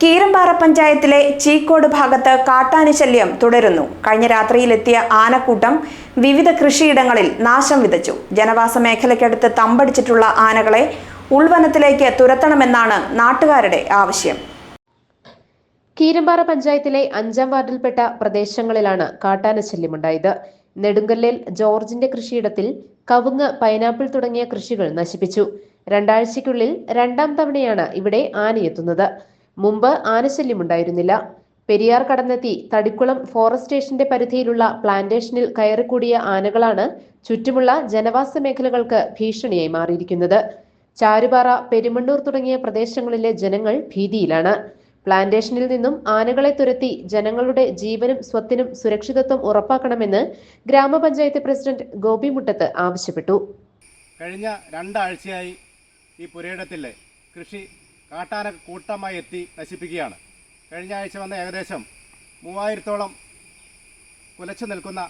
കീരമ്പാറ പഞ്ചായത്തിലെ ചീക്കോട് ഭാഗത്ത് കാട്ടാന ശല്യം തുടരുന്നു. കഴിഞ്ഞ രാത്രിയിലെത്തിയ ആനക്കൂട്ടം വിവിധ കൃഷിയിടങ്ങളിൽ നാശം വിതച്ചു. ജനവാസ മേഖലയ്ക്കടുത്ത് തമ്പടിച്ചിട്ടുള്ള ആനകളെ ഉൾവനത്തിലേക്ക് തുരത്തണമെന്നാണ് നാട്ടുകാരുടെ ആവശ്യം. കീരമ്പാറ പഞ്ചായത്തിലെ 5-ാം വാർഡിൽപ്പെട്ട പ്രദേശങ്ങളിലാണ് കാട്ടാന ശല്യമുണ്ടായത്. നെടുങ്കല്ലിൽ ജോർജിന്റെ കൃഷിയിടത്തിൽ കവുങ്ങ്, പൈനാപ്പിൾ തുടങ്ങിയ കൃഷികൾ നശിപ്പിച്ചു. 2 ആഴ്ചയ്ക്കുള്ളിൽ 2ാം തവണയാണ് ഇവിടെ ആനയെത്തുന്നത്. മുമ്പ് ആനശല്യമുണ്ടായിരുന്നില്ല. പെരിയാർ കടന്നെത്തി തടിക്കുളം ഫോറസ്റ്റ് സ്റ്റേഷന്റെ പരിധിയിലുള്ള പ്ലാന്റേഷനിൽ കയറിക്കൂടിയ ആനകളാണ് ചുറ്റുമുള്ള ജനവാസ മേഖലകൾക്ക് ഭീഷണിയായി മാറിയിരിക്കുന്നത്. ചാരുപാറ, പെരുമണ്ണൂർ തുടങ്ങിയ പ്രദേശങ്ങളിലെ ജനങ്ങൾ ഭീതിയിലാണ്. പ്ലാന്റേഷനിൽ നിന്നും ആനകളെ തുരത്തി ജനങ്ങളുടെ ജീവനും സ്വത്തിനും സുരക്ഷിതത്വം ഉറപ്പാക്കണമെന്ന് ഗ്രാമപഞ്ചായത്ത് പ്രസിഡന്റ് ഗോപി മുട്ടത്ത് ആവശ്യപ്പെട്ടു. കഴിഞ്ഞ 2 ആഴ്ചയായി ഈ പുരയിടത്തിലെ കൃഷി കാട്ടാന കൂട്ടമായി എത്തി നശിപ്പിക്കുകയാണ്. കഴിഞ്ഞ ആഴ്ച വന്ന ഏകദേശം 3000-ഓളം കുലച്ചു നിൽക്കുന്ന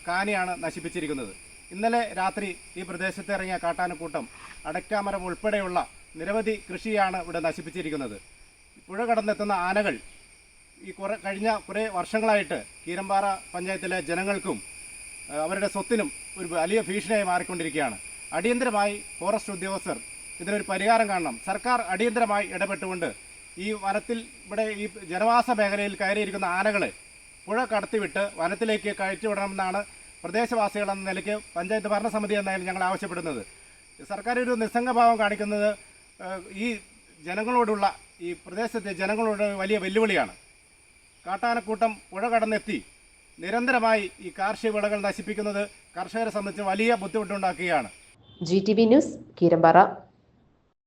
കാനിയാണ് നശിപ്പിച്ചിരിക്കുന്നത്. ഇന്നലെ രാത്രി ഈ പ്രദേശത്ത് ഇറങ്ങിയ കാട്ടാനക്കൂട്ടം അടയ്ക്കാമരം ഉൾപ്പെടെയുള്ള നിരവധി കൃഷിയാണ് ഇവിടെ നശിപ്പിച്ചിരിക്കുന്നത്. പുഴ കടന്നെത്തുന്ന ആനകൾ കഴിഞ്ഞ കുറേ വർഷങ്ങളായിട്ട് കീരമ്പാറ പഞ്ചായത്തിലെ ജനങ്ങൾക്കും അവരുടെ സ്വത്തിനും ഒരു വലിയ ഭീഷണിയായി മാറിക്കൊണ്ടിരിക്കുകയാണ്. അടിയന്തരമായി ഫോറസ്റ്റ് ഉദ്യോഗസ്ഥർ ഇതിനൊരു പരിഹാരം കാണണം. സർക്കാർ അടിയന്തരമായി ഇടപെട്ടുകൊണ്ട് ഈ വനത്തിൽ ഇവിടെ ഈ ജനവാസ മേഖലയിൽ കയറിയിരിക്കുന്ന ആനകളെ പുഴ കടത്തിവിട്ട് വനത്തിലേക്ക് കയറ്റിവിടണമെന്നാണ് പ്രദേശവാസികൾ എന്ന നിലയ്ക്ക് പഞ്ചായത്ത് ഭരണസമിതി എന്നായാലും ഞങ്ങൾ ആവശ്യപ്പെടുന്നത്. സർക്കാർ ഒരു നിസ്സംഗഭാവം കാണിക്കുന്നത് ഈ ജനങ്ങളോടുള്ള ഈ പ്രദേശത്തെ ജനങ്ങളോട് വലിയ വെല്ലുവിളിയാണ്. കാട്ടാനക്കൂട്ടം പുഴ കടന്നെത്തി നിരന്തരമായി ഈ കാർഷിക വിളകൾ നശിപ്പിക്കുന്നത് കർഷകരെ സംബന്ധിച്ച് വലിയ ബുദ്ധിമുട്ടുണ്ടാക്കുകയാണ്. GTV news, Keerampara.